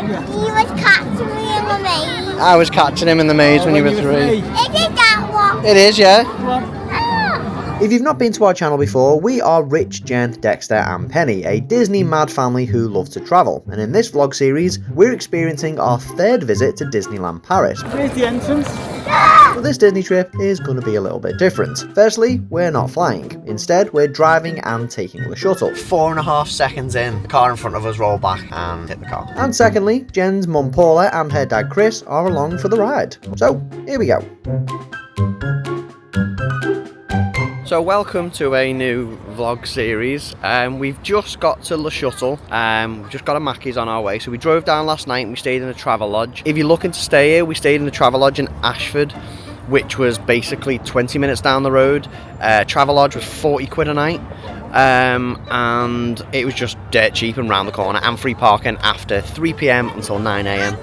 He was catching me in the maze. I was catching him in the maze when you were 3. Is it that one? It is, yeah. Ah. If you've not been to our channel before, we are Rich, Jen, Dexter and Penny, a Disney mad family who love to travel. And in this vlog series, we're experiencing our 3rd visit to Disneyland Paris. Here's the entrance. But this Disney trip is going to be a little bit different. Firstly, we're not flying. Instead, we're driving and taking the shuttle. 4.5 seconds in, the car in front of us rolled back and hit the car. And secondly, Jen's mum Paula and her dad Chris are along for the ride. So, here we go. So welcome to a new vlog series. We've just got to the Shuttle. We've just got a Mackey's on our way. So we drove down last night and we stayed in a travel lodge. If you're looking to stay here, we stayed in the travel lodge in Ashford, which was basically 20 minutes down the road. Travel lodge was 40 quid a night. And it was just dirt cheap and round the corner, and free parking after 3 PM until 9 AM.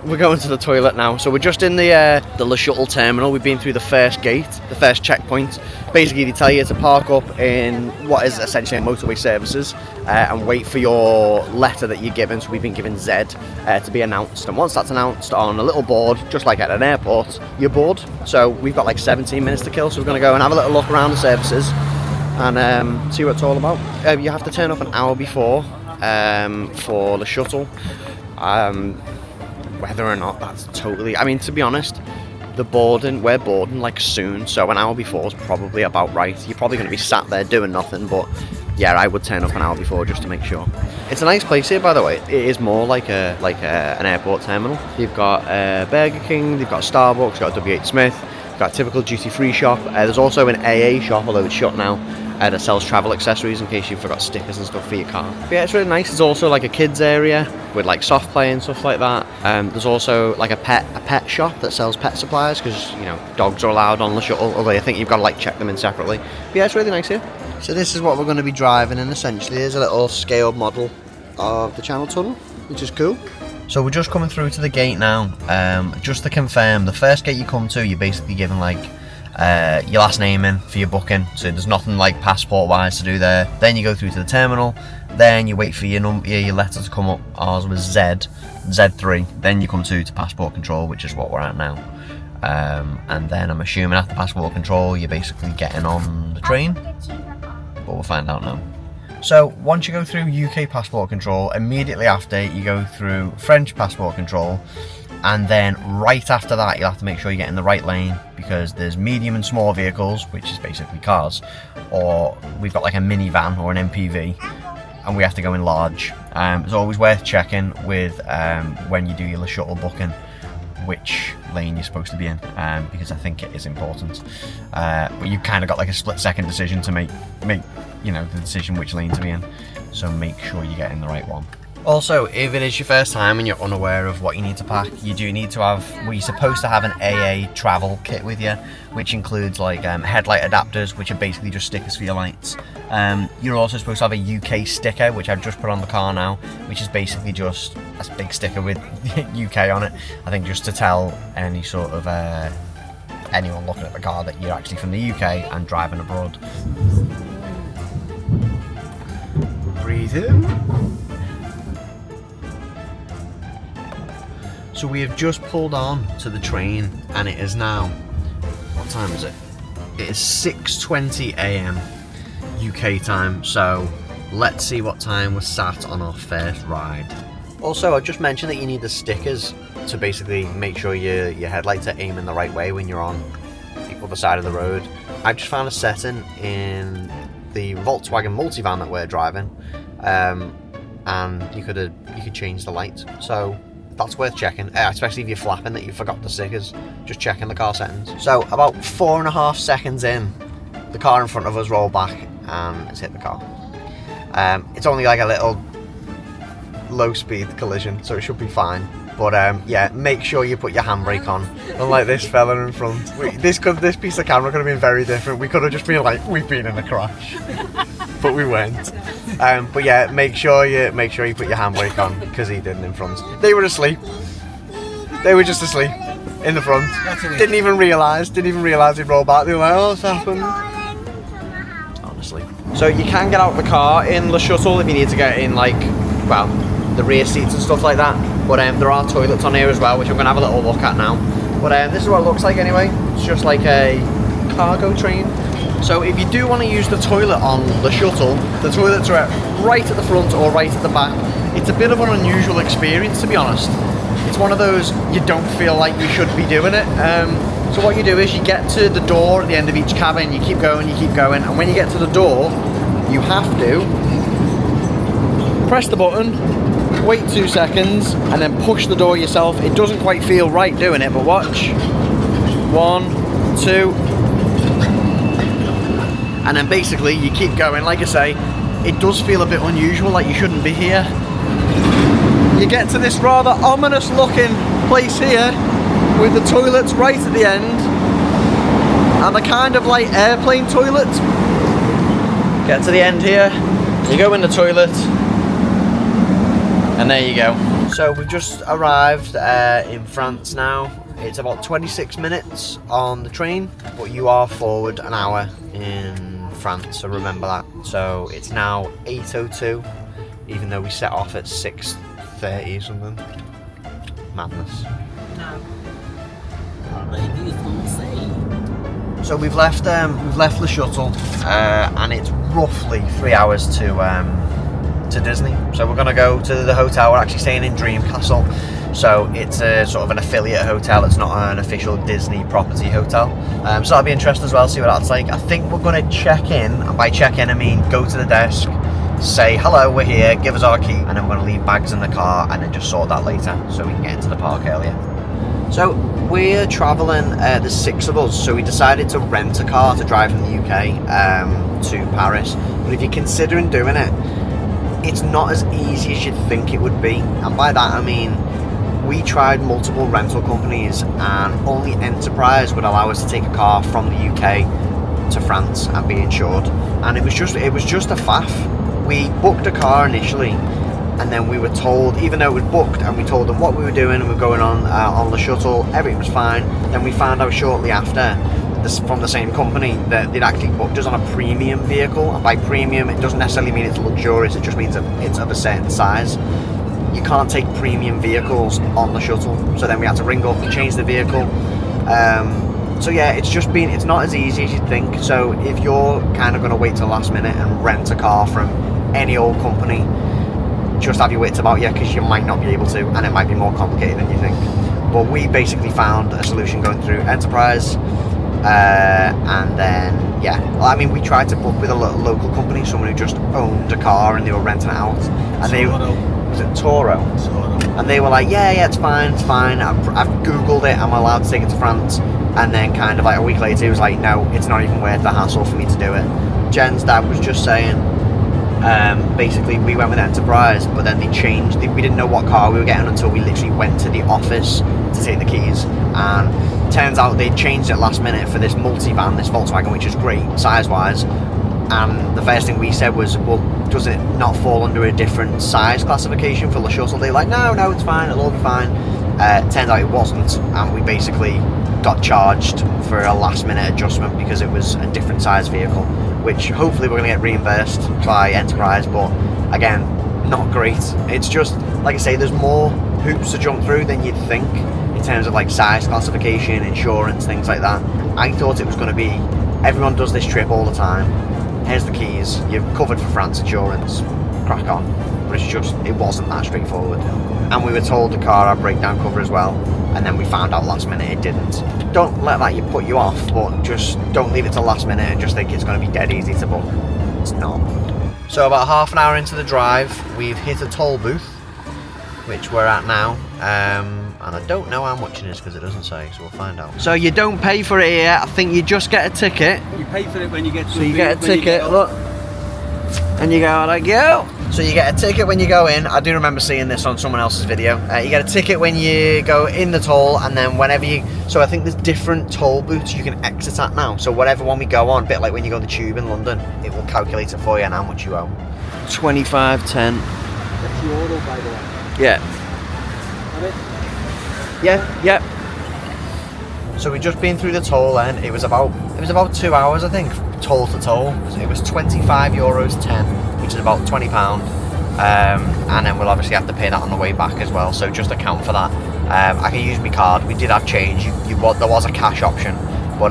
We're going to the toilet now. So we're just in the Le Shuttle terminal. We've been through the first gate, the first checkpoint. Basically, they tell you to park up in what is essentially motorway services and wait for your letter that you're given. So we've been given Z to be announced. And once that's announced on a little board, just like at an airport, you're bored. So we've got like 17 minutes to kill. So we're going to go and have a little look around the services and see what it's all about. You have to turn up an hour before for the shuttle. Whether or not that's totally, I mean, to be honest, we're boarding like soon, so an hour before is probably about right. You're probably going to be sat there doing nothing, but yeah, I would turn up an hour before just to make sure. It's a nice place here, by the way. It is more like an airport terminal. You've got Burger King, you've got Starbucks, you've got WH Smith, you've got a typical duty-free shop. There's also an AA shop, although it's shut now, that sells travel accessories in case you forgot stickers and stuff for your car. But yeah, it's really nice. There's also like a kids area with like soft play and stuff like that. There's also like a pet shop that sells pet supplies, because you know dogs are allowed on the shuttle, although I think you've got to like check them in separately. But yeah, it's really nice here. So this is what we're going to be driving in essentially. Here's a little scaled model of the Channel Tunnel, which is cool. So we're just coming through to the gate now. Just to confirm, the first gate you come to, you're basically given like your last name in for your booking, so there's nothing like passport wise to do there. Then you go through to the terminal, then you wait for your letter to come up. Ours was Z3, then you come to passport control, which is what we're at now. And then I'm assuming after passport control you're basically getting on the train, but we'll find out now. So once you go through UK passport control, immediately after you go through French passport control, and then right after that you'll have to make sure you get in the right lane, because there's medium and small vehicles, which is basically cars, or we've got like a minivan or an MPV, and we have to go in large. It's always worth checking with when you do your shuttle booking which lane you're supposed to be in, because I think it is important. But you've kind of got like a split-second decision to make you know the decision which lane to be in, so make sure you get in the right one. Also, if it is your first time and you're unaware of what you need to pack, you do need to have, well, you're supposed to have an AA travel kit with you, which includes like headlight adapters, which are basically just stickers for your lights. You're also supposed to have a UK sticker, which I've just put on the car now, which is basically just a big sticker with UK on it. I think just to tell any sort of anyone looking at the car that you're actually from the UK and driving abroad. Breathe in. So we have just pulled on to the train, and it is now, what time is it? It is 6:20 AM UK time, so let's see what time we're sat on our first ride. Also, I just mentioned that you need the stickers to basically make sure your headlights are aiming the right way when you're on the other side of the road. I've just found a setting in the Volkswagen multivan that we're driving, and you could change the lights, so that's worth checking, especially if you're flapping that you forgot the stickers. Just checking the car settings. So about 4.5 seconds in, the car in front of us rolled back and it's hit the car. It's only like a little low speed collision, so it should be fine. But yeah, make sure you put your handbrake on. Unlike this fella in front, this piece of camera could have been very different. We could have just been like, we've been in a crash, but we weren't. But yeah, make sure you put your handbrake on, because he didn't in front. They were asleep. They were just asleep in the front. Didn't even realise he'd rolled back. They were like, oh, what's happened? Honestly. So you can get out of the car in the shuttle if you need to get in, like, well, the rear seats and stuff like that. But there are toilets on here as well, which I'm going to have a little look at now. But this is what it looks like anyway. It's just like a cargo train. So if you do want to use the toilet on the Shuttle, the toilets are right at the front or right at the back. It's a bit of an unusual experience, to be honest. It's one of those you don't feel like you should be doing it. So what you do is you get to the door at the end of each cabin, you keep going, and when you get to the door, you have to press the button, wait 2 seconds, and then push the door yourself. It doesn't quite feel right doing it, but watch. 1, 2, and then basically you keep going. Like I say, it does feel a bit unusual, like you shouldn't be here. You get to this rather ominous looking place here with the toilets right at the end, and the kind of like airplane toilets. Get to the end here, you go in the toilet, and there you go. So we've just arrived in France now. It's about 26 minutes on the train, but you are forward an hour in France, so remember that. So it's now 8:02, even though we set off at 6:30 or something. Madness. So we've left the Shuttle, and it's roughly 3 hours to Disney. So we're gonna go to the hotel. We're actually staying in Dreamcastle, so it's a sort of an affiliate hotel. It's not an official Disney property hotel. So that'll be interesting as well. See what that's like. I think we're gonna check in, and by check in I mean go to the desk, say hello, we're here, give us our key, and then we're gonna leave bags in the car and then just sort that later so we can get into the park earlier. So we're travelling, there's 6 of us, so we decided to rent a car to drive from the UK to Paris. But if you're considering doing it, it's not as easy as you'd think it would be. And by that I mean, we tried multiple rental companies and only Enterprise would allow us to take a car from the UK to France and be insured. And it was just a faff. We booked a car initially, and then we were told, even though it was booked, and we told them what we were doing and we were going on the Shuttle, everything was fine. Then we found out shortly after, from the same company, that they'd actually booked us on a premium vehicle. And by premium, it doesn't necessarily mean it's luxurious, it just means that it's of a certain size. You can't take premium vehicles on the Shuttle, so then we had to ring up and change the vehicle. So yeah, it's not as easy as you'd think. So if you're kind of going to wait till last minute and rent a car from any old company, just have your wits about you, because you might not be able to, and it might be more complicated than you think. But we basically found a solution going through Enterprise, and then yeah, well, I mean, we tried to book with a local company, someone who just owned a car and they were renting it out, and was it Toro? And they were like, yeah, it's fine, I've googled it, I'm allowed to take it to France. And then kind of like a week later he was like, no, it's not even worth the hassle for me to do it. Jen's dad was just saying, basically we went with Enterprise, but then they changed, we didn't know what car we were getting until we literally went to the office to take the keys, and turns out they changed it last minute for this multivan, this Volkswagen, which is great size wise. And the first thing we said was, well, does it not fall under a different size classification for the Shuttle? They were like, no, it's fine, it'll all be fine. Turns out it wasn't, and we basically got charged for a last minute adjustment because it was a different size vehicle, which hopefully we're going to get reimbursed by Enterprise, but again, not great. It's just, like I say, there's more hoops to jump through than you'd think in terms of like size classification, insurance, things like that. I thought it was going to be, everyone does this trip all the time, here's the keys, you're covered for France insurance, crack on. But it's just, it wasn't that straightforward. And we were told the car had breakdown cover as well, and then we found out last minute it didn't. Don't let that put you off, but just don't leave it till last minute and just think it's going to be dead easy to book. It's not. So about half an hour into the drive, we've hit a toll booth, which we're at now, and I don't know how much it is because it doesn't say, so we'll find out. So you don't pay for it here, I think you just get a ticket. You pay for it when you get to So you get a ticket, look, and you go like, yo. So you get a ticket when you go in. I do remember seeing this on someone else's video. You get a ticket when you go in the toll, and then whenever you, so I think there's different toll booths you can exit at now. So whatever one we go on, a bit like when you go on the tube in London, it will calculate it for you and how much you owe. 25.10. That's your order, by the way. Yeah. Have it? Yeah. So we've just been through the toll then. It was about 2 hours, I think, toll to toll. It was €25.10, which is about £20. and then we'll obviously have to pay that on the way back as well, so just account for that. I can use my card. We did have change. There was a cash option, but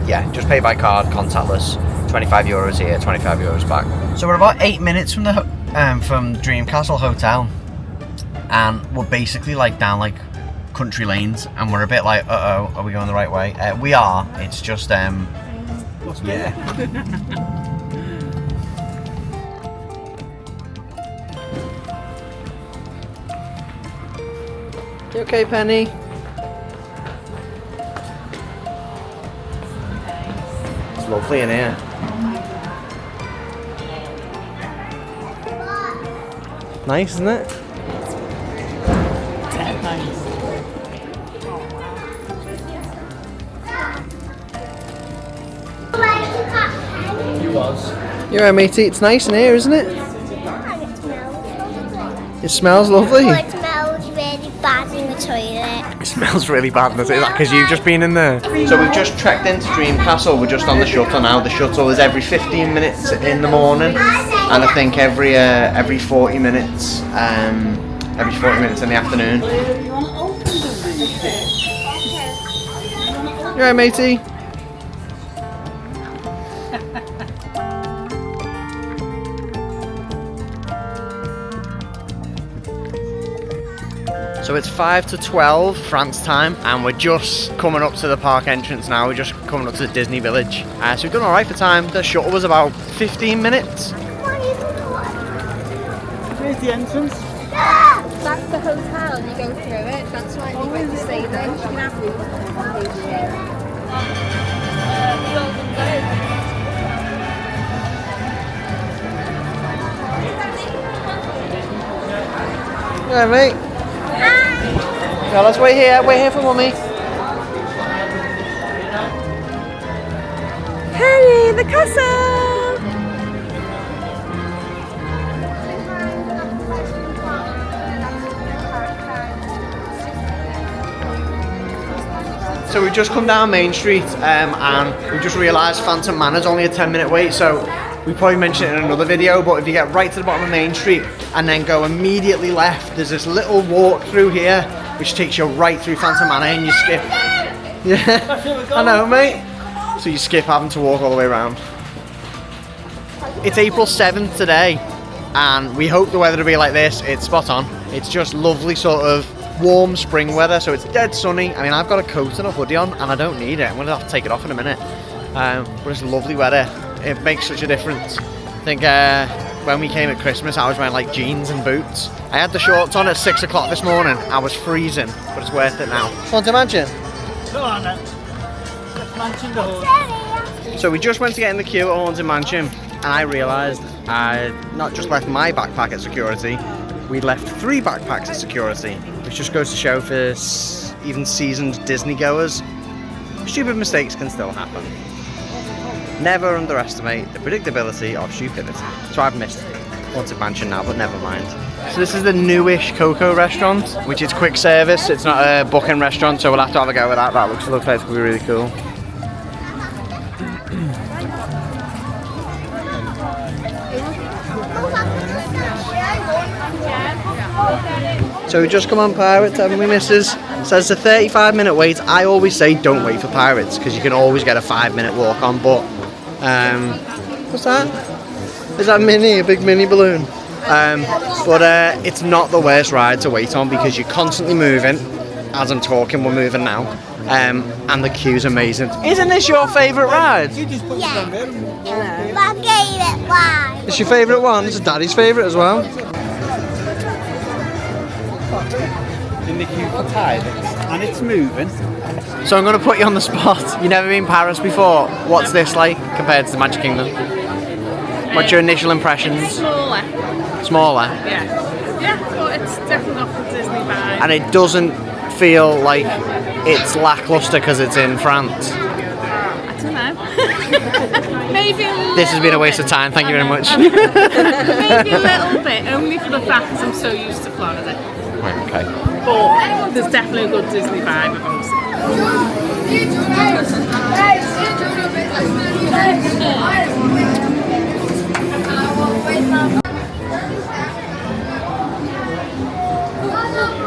yeah, just pay by card, contactless. €25 here, €25 back. So we're about 8 minutes from the from Dreamcastle Hotel, and we're basically like down like country lanes, and we're a bit like, uh-oh, are we going the right way? We are. It's just yeah. You okay, Penny? It's lovely in here. Nice, isn't it? You're right, matey. It's nice in here, isn't it? It smells lovely. Oh, it smells really bad in the toilet. It smells really bad, does it? Is that because you've just been in there? So we've just trekked into Dreamcastle. We're just on the shuttle now. The shuttle is every 15 minutes in the morning, and I think every 40 minutes, in the afternoon. You right, matey? So it's 5 to 12 France time, and we're just coming up to the park entrance now. We're just coming up to the Disney Village. So we've done alright for time. The shuttle was about 15 minutes. Where's the entrance? That's the hotel and you go through it. That's why we went to stay there. You can have food. Yeah, mate. Now let's wait here for mummy. Hey, the castle! So we've just come down Main Street, and we just realised Phantom Manor's only a 10-minute wait, so we probably mentioned it in another video, but if you get right to the bottom of Main Street and then go immediately left, there's this little walk through here which takes you right through Phantom Manor, and you skip. Yeah, I know, mate. So you skip having to walk all the way around. It's April 7th today, and we hope the weather to be like this. It's spot on. It's just lovely sort of warm spring weather, so it's dead sunny. I mean, I've got a coat and a hoodie on, and I don't need it. I'm going to have to take it off in a minute. But it's lovely weather. It makes such a difference. I think when we came at Christmas, I was wearing like jeans and boots. I had the shorts on at 6 o'clock this morning. I was freezing, but it's worth it now. Want to mansion? Go on then. Mansion the horse. So we just went to get in the queue at Haunted Mansion, and I realised I'd not just left my backpack at security, we'd left 3 backpacks at security, which just goes to show for even seasoned Disney goers, stupid mistakes can still happen. Never underestimate the predictability of stupidity. So I've missed Haunted Mansion now, but never mind. So this is the newish Coco restaurant, which is quick service. It's not a booking restaurant, so we'll have to have a go with that. That looks like it's going to be really cool. So we just come on Pirates, haven't we, missus? So it's a 35-minute wait. I always say don't wait for Pirates, because you can always get a 5-minute walk on, but what's that? Is that a big mini balloon? But it's not the worst ride to wait on, because you're constantly moving. As I'm talking, we're moving now. And the queue's amazing. Isn't this your favourite ride? Yeah. My favourite one. It's your favourite one? It's Daddy's favourite as well. In the queue for Tide, and it's moving. So I'm going to put you on the spot. You've never been in Paris before. What's this like compared to the Magic Kingdom? What's your initial impressions? Smaller. Smaller? Yeah. Yeah, but it's definitely not the Disney vibe. And it doesn't feel like it's lackluster because it's in France. I don't know. Maybe a little This has been a waste of time, thank you very much. Maybe a little bit, only for the fact that I'm so used to Florida. Right, okay. But there's definitely a good Disney vibe about it.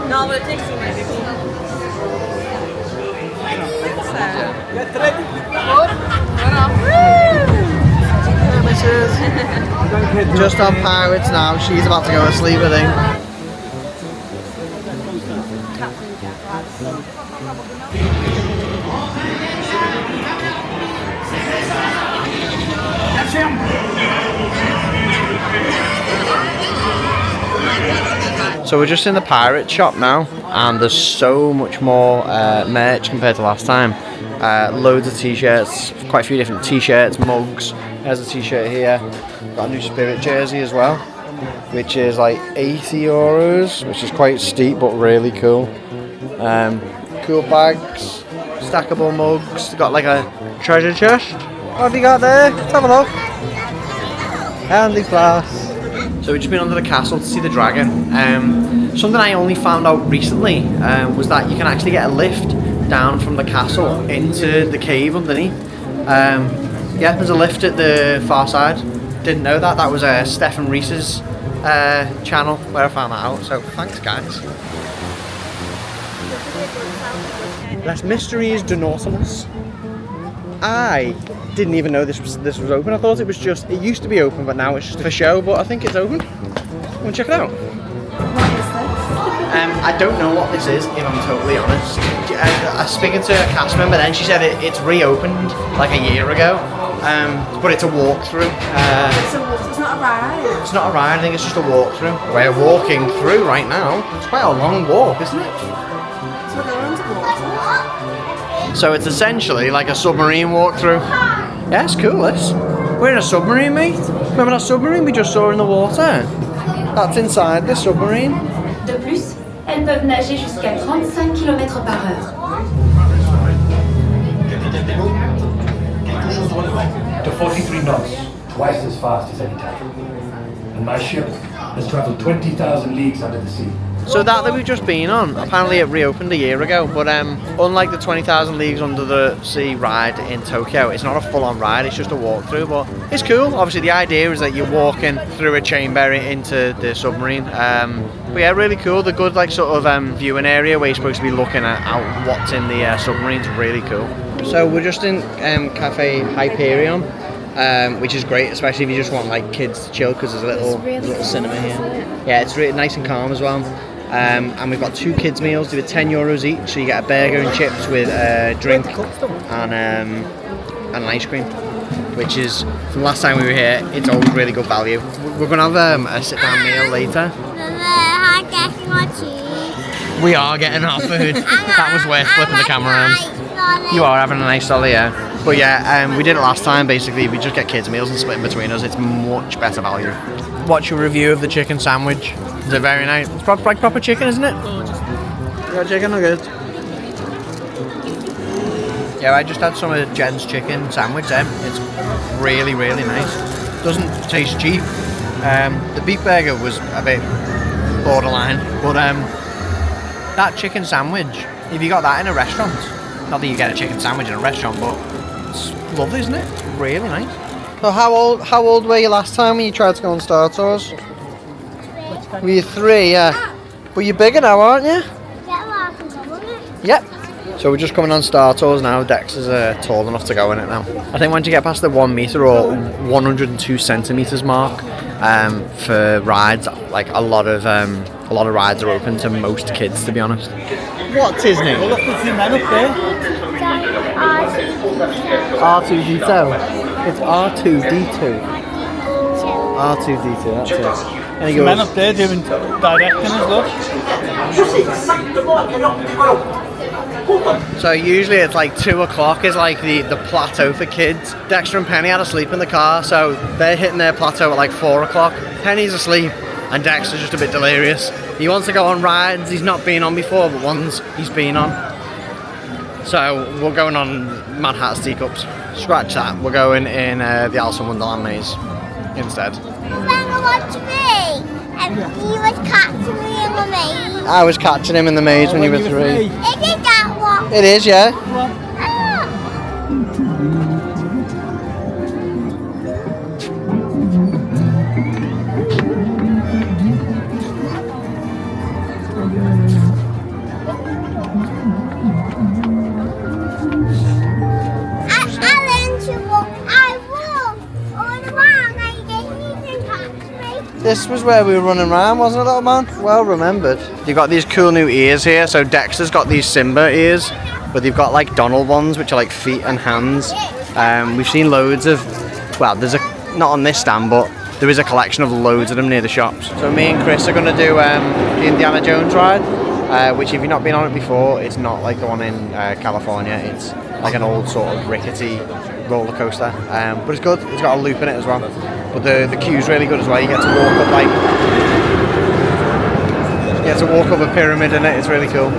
No, but it takes too many people. Just on Pirates now. She's about to go to sleep, I think. So we're just in the pirate shop now, and there's so much more merch compared to last time. Loads of t-shirts, quite a few different t-shirts, mugs. There's a t-shirt here. Got a new Spirit jersey as well, which is like 80 euros, which is quite steep but really cool. Cool bags, stackable mugs. Got like a treasure chest. What have you got there? Let's have a look. Handy class. So we've just been under the castle to see the dragon. Something I only found out recently was that you can actually get a lift down from the castle into the cave underneath. Yeah, there's a lift at the far side. Didn't know that. That was Stephen Reese's channel where I found that out. So thanks, guys. Las Mysteries de Nautilus. I didn't even know this was open. I thought it was just, it used to be open, but now it's just for show, but I think it's open. Wanna check it out? What is this? I don't know what this is, if I'm totally honest. I was speaking to a cast member then, she said it's reopened like a year ago, but it's a walkthrough. It's not a ride. It's not a ride, I think it's just a walkthrough. We're walking through right now. It's quite a long walk, isn't it? So they're underwater. So it's essentially like a submarine walkthrough. Yeah, it's cool, this. We're in a submarine, mate. Remember that submarine we just saw in the water? That's inside the submarine. De plus, elles peuvent nager jusqu'à 35 km/h. To 43 knots, twice as fast as any time. And my ship has traveled 20,000 leagues under the sea. So that we've just been on, apparently it reopened a year ago, but unlike the 20,000 Leagues Under the Sea ride in Tokyo, it's not a full-on ride, it's just a walkthrough, but it's cool. Obviously the idea is that you're walking through a chamber into the submarine. But yeah, really cool. The good like sort of viewing area where you're supposed to be looking at what's in the submarine's really cool. So we're just in Cafe Hyperion. Which is great, especially if you just want like kids to chill, because there's a little cinema here. Yeah, it's really nice and calm as well. And we've got 2 kids meals. They were €10 each, so you get a burger and chips with a drink and an ice cream, which is, from last time we were here, it's always really good value. We're going to have a sit-down meal later. I'm getting my cheese. We are getting our food. That was worth flipping the camera around. You are having a nice dolly, yeah. But yeah, we did it last time. Basically, we just get kids meals and split in between us. It's much better value. Watch a review of the chicken sandwich. Is it very nice? It's like proper chicken, isn't it? You got chicken or good? Yeah, I just had some of Jen's chicken sandwich then. It's really, really nice. Doesn't taste cheap. The beef burger was a bit borderline, but that chicken sandwich, if you got that in a restaurant, not that you get a chicken sandwich in a restaurant, but it's lovely, isn't it? It's really nice. So how old were you last time when you tried to go on Star Tours? Were you 3, yeah. But you're bigger now, aren't you? Yep. So we're just coming on Star Tours now. Dex is tall enough to go in it now. I think once you get past the 1 metre or 102 centimetres mark for rides, like a lot of rides are open to most kids, to be honest. What's his name? Well, look, there's the man up there. R2D2. It's R2D2. R2D2, that's it. And he The man goes, up there doing directing as well. so usually it's like 2 o'clock is like the plateau for kids. Dexter and Penny had to sleep in the car, so they're hitting their plateau at like 4 o'clock. Penny's asleep and Dexter's just a bit delirious. He wants to go on rides he's not been on before, but ones he's been on. So we're going on Mad Hatter's Teacups. Scratch that. We're going in the Alice in Wonderland maze instead. Watch me, and he was catching me in the maze. I was catching him in the maze when you were 3. Is it that one? It is, yeah. This was where we were running around, wasn't it, little man? Well remembered. You've got these cool new ears here. So Dexter's got these Simba ears, but they've got like Donald ones, which are like feet and hands. We've seen loads of, well, there's a, not on this stand, but there is a collection of loads of them near the shops. So me and Chris are going to do the Indiana Jones ride, which if you've not been on it before, it's not like the one in California. It's like an old sort of rickety roller coaster, but it's good. It's got a loop in it as well. But the queue's really good as well. You get to walk up like, you get to walk up a pyramid in it. It's really cool.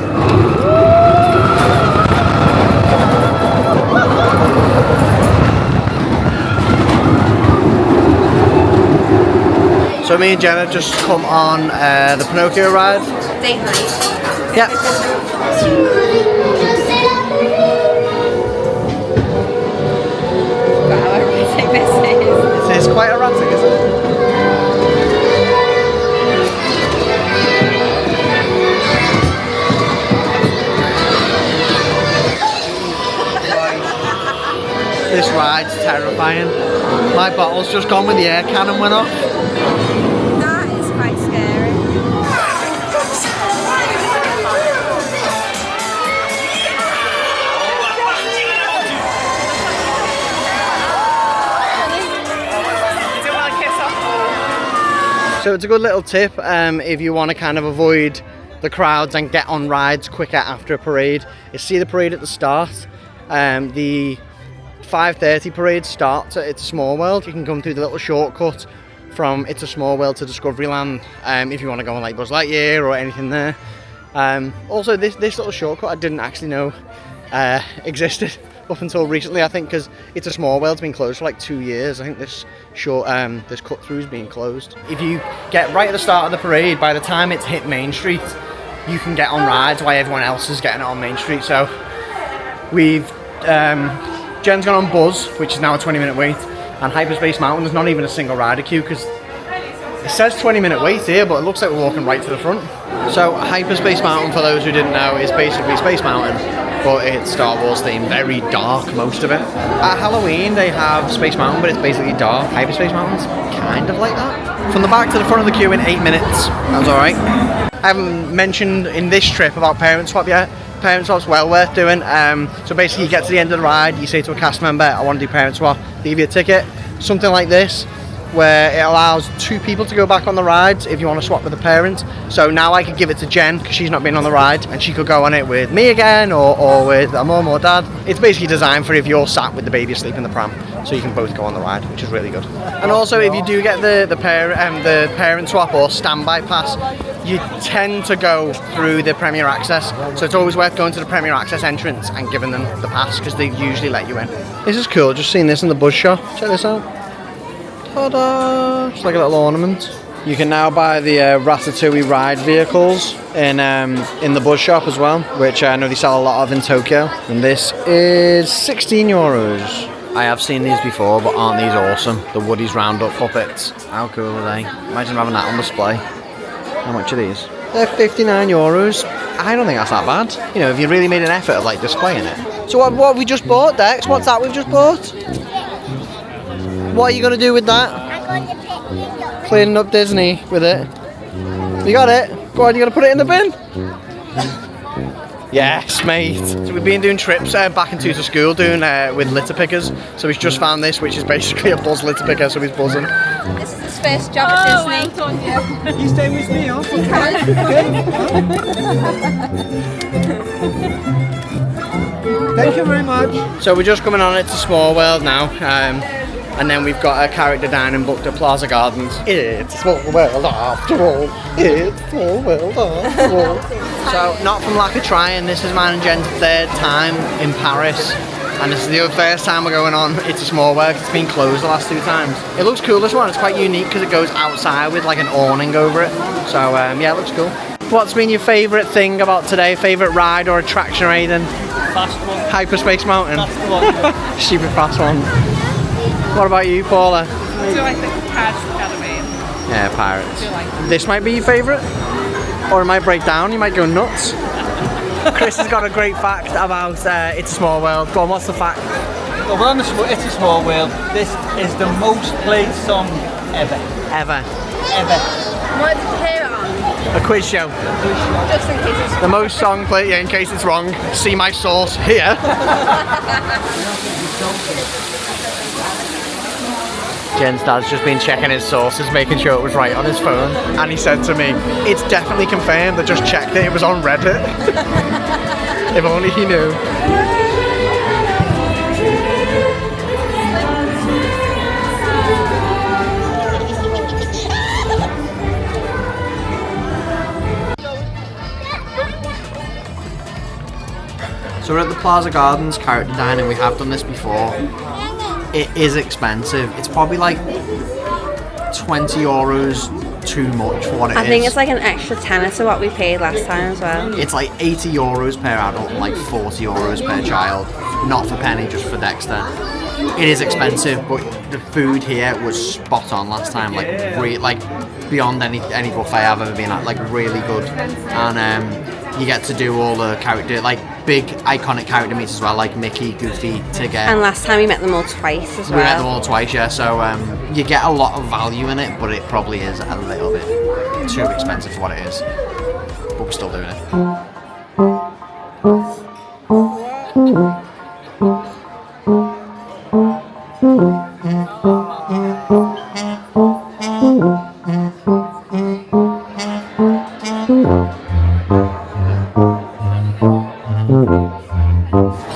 So me and Jenn have just come on the Pinocchio ride. Date night. Yep. How erratic this is. It's quite erratic, isn't it? This ride's terrifying. My bottle's just gone when the air cannon went off. That is quite scary. So it's a good little tip if you want to kind of avoid the crowds and get on rides quicker after a parade, is see the parade at the start. The 5:30 parade starts at It's a Small World. You can come through the little shortcut from It's a Small World to Discoveryland if you want to go on like Buzz Lightyear or anything there. Also this little shortcut I didn't actually know existed up until recently, I think, because It's a Small World's been closed for like 2 years. I think this this cut through's been closed. If you get right at the start of the parade, by the time it's hit Main Street, you can get on rides while everyone else is getting it on Main Street. So we've Jen's gone on Buzz, which is now a 20-minute wait, and Hyperspace Mountain, there's not even a single rider queue because it says 20-minute wait here, but it looks like we're walking right to the front. So Hyperspace Mountain, for those who didn't know, is basically Space Mountain, but it's Star Wars themed, very dark, most of it. At Halloween they have Space Mountain, but it's basically dark. Hyperspace Mountain's kind of like that. From the back to the front of the queue in 8 minutes. That was alright. I haven't mentioned in this trip about Parent Swap yet. Parent Swap's well worth doing. So basically you get to the end of the ride, you say to a cast member, I want to do Parent Swap, they give you a ticket, something like this, where it allows 2 people to go back on the rides if you want to swap with a parent. So now I could give it to Jenn because she's not been on the ride, and she could go on it with me again or with a mum or dad. It's basically designed for if you're sat with the baby asleep in the pram, so you can both go on the ride, which is really good. And also if you do get the parent swap or standby pass, you tend to go through the Premier Access, so it's always worth going to the Premier Access entrance and giving them the pass because they usually let you in. This is cool, just seeing this in the Buzz shop. Check this out. Ta-da! It's like a little ornament. You can now buy the Ratatouille ride vehicles in the Buzz shop as well, which I know they sell a lot of in Tokyo. And this is 16 euros. I have seen these before, but aren't these awesome? The Woody's Roundup puppets. How cool are they? Imagine having that on display. How much are these? They're 59 euros. I don't think that's that bad. You know, if you really made an effort of like displaying it. So what have we just bought, Dex? What's that we've just bought? What are you going to do with that? I'm going to pick it up. Cleaning up Disney with it. You got it? Go on, you going to put it in the bin? Yes, mate. So we've been doing trips back and to school doing with litter pickers. So he's just found this, which is basically a Buzz litter picker, so he's buzzing. This is his first job at Disney. Well done, yeah. You stay with me, huh? Thank you very much. So we're just coming on It's a Small World now. And then we've got a character dining booked at Plaza Gardens. It's a small world after all. It's a small world after all. So, not from lack of trying, this is mine and Jen's 3rd time in Paris. And this is the first time we're going on It's a Small World. It's been closed the last 2 times. It looks cool, this one. It's quite unique because it goes outside with like an awning over it. So, yeah, it looks cool. What's been your favourite thing about today? Favourite ride or attraction or anything? Fast one. Hyperspace Mountain. That's the one. Stupid fast one. What about you, Paula? Do I think Pirates of the Caribbean? Yeah, Pirates. Do like This might be your favourite, or it might break down, you might go nuts. Chris has got a great fact about It's a Small World. Go on, what's the fact? Well, we're on It's a Small World. This is the most played song ever. ever. What did you hear it on? A quiz show. Just in case it's The most song played, yeah, in case it's wrong. See my source here. Jen's dad's just been checking his sources, making sure it was right on his phone. And he said to me, it's definitely confirmed. I just checked it, it was on Reddit. If only he knew. So we're at the Plaza Gardens character dining. We have done this before. It is expensive. It's probably like 20 euros too much for what it is. I think it's like an extra tenner to what we paid last time as well. It's like 80 euros per adult and like 40 euros per child. Not for Penny, just for Dexter. It is expensive, but the food here was spot on last time. Like, like beyond any buffet I've ever been at. Like, really good. And you get to do all the character, like big iconic character meets as well, like Mickey, Goofy, Tigger. And last time we met them all twice as well. We met them all twice, yeah. So you get a lot of value in it, but it probably is a little bit too expensive for what it is. But we're still doing it.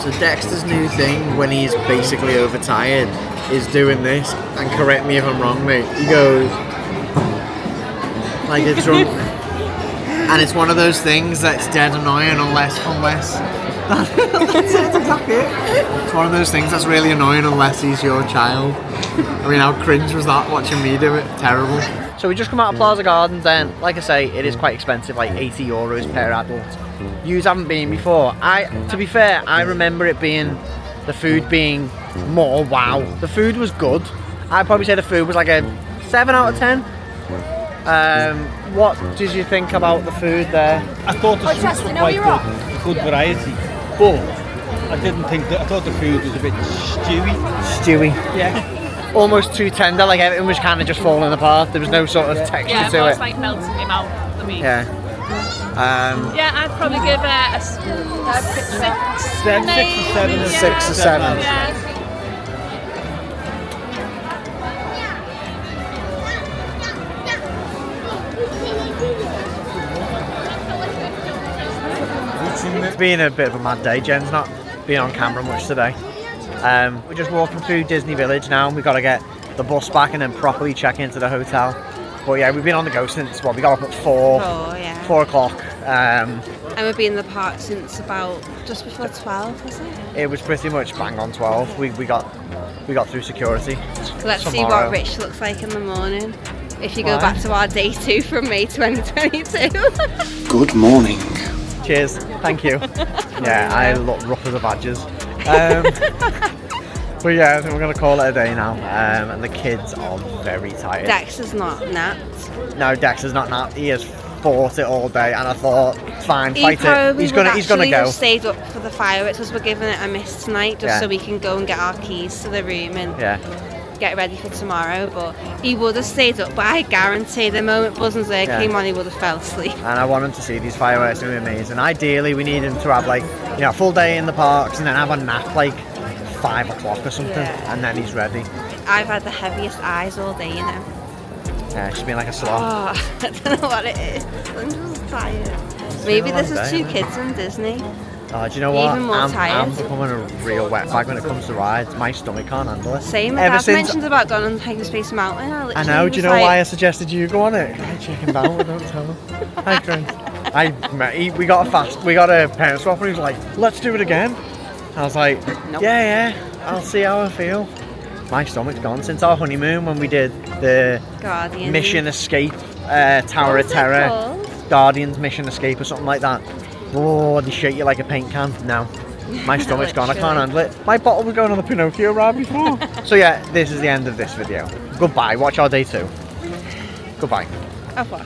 So Dexter's new thing when he's basically overtired is doing this, and correct me if I'm wrong, mate. He goes like a drunk, and it's one of those things that's dead annoying unless that's exactly it. It's one of those things that's really annoying unless he's your child. I mean, how cringe was that watching me do it? Terrible. So we just come out of Plaza Gardens then. Like I say, it is quite expensive, like 80 euros per adult. Yous haven't been before. To be fair, I remember it being, the food being more wow. The food was good. I'd probably say the food was like a 7 out of 10. What did you think about the food there? I thought the soups were quite good variety, but I didn't think that. I thought the food was a bit stewy. Yeah. Almost too tender, like everything was kind of just falling apart. There was no sort of texture yeah, to it it. was like melting in your mouth, the meat. Yeah. Yeah, I'd probably give it a 6 or 7. Yeah. 6 or 7. Yeah. It's been a bit of a mad day. Jen's not been on camera much today. We're just walking through Disney Village now, and we've got to get the bus back and then properly check into the hotel. But yeah, we've been on the go since, we got up at 4 o'clock. And we've been in the park since about just before 12, was it? It was pretty much bang on 12. We got through security. So let's see what Rich looks like in the morning. If you go back to our day 2 from May 2022. Good morning. Cheers, thank you. Yeah, I look rough as a badger's. But yeah, I think we're going to call it a day now. And the kids are very tired. Dexter's not napped. No, Dexter's not napped. He has fought it all day, and I thought, fine, He fight it. He's gonna go. Have stayed up for the fireworks because we're giving it a miss tonight, just so we can go and get our keys to the room and get ready for tomorrow. But he would have stayed up. But I guarantee the moment Buzzing's there came on, he would have fell asleep. And I want him to see these fireworks. It would be amazing. Ideally, we need him to have like a full day in the parks and then have a nap like 5 o'clock or something, and then he's ready. I've had the heaviest eyes all day, you know. Yeah, she's been like a sloth. Oh, I don't know what it is. I'm just tired. Maybe this is 2 kids in Disney. Oh, do you know what? Even more I'm tired. becoming a real wetbag when it comes to rides. My stomach can't handle it. Same. My dad mentioned about going on Hyperspace Mountain. I know. Do you know why I suggested you go on it? I chickened out. I don't tell him. Hi, friend. We got a parent swap, and he was like, "Let's do it again." I was like, nope. Yeah. I'll see how I feel. My stomach's gone since our honeymoon when we did the Guardians. Mission Escape, Tower of Terror, Guardians Mission Escape or something like that. Oh, they shake you like a paint can. No, my stomach's gone. I can't handle it. My bottle was going on the Pinocchio ride before. So yeah, this is the end of this video. Goodbye. Watch our day 2. Goodbye. Au revoir.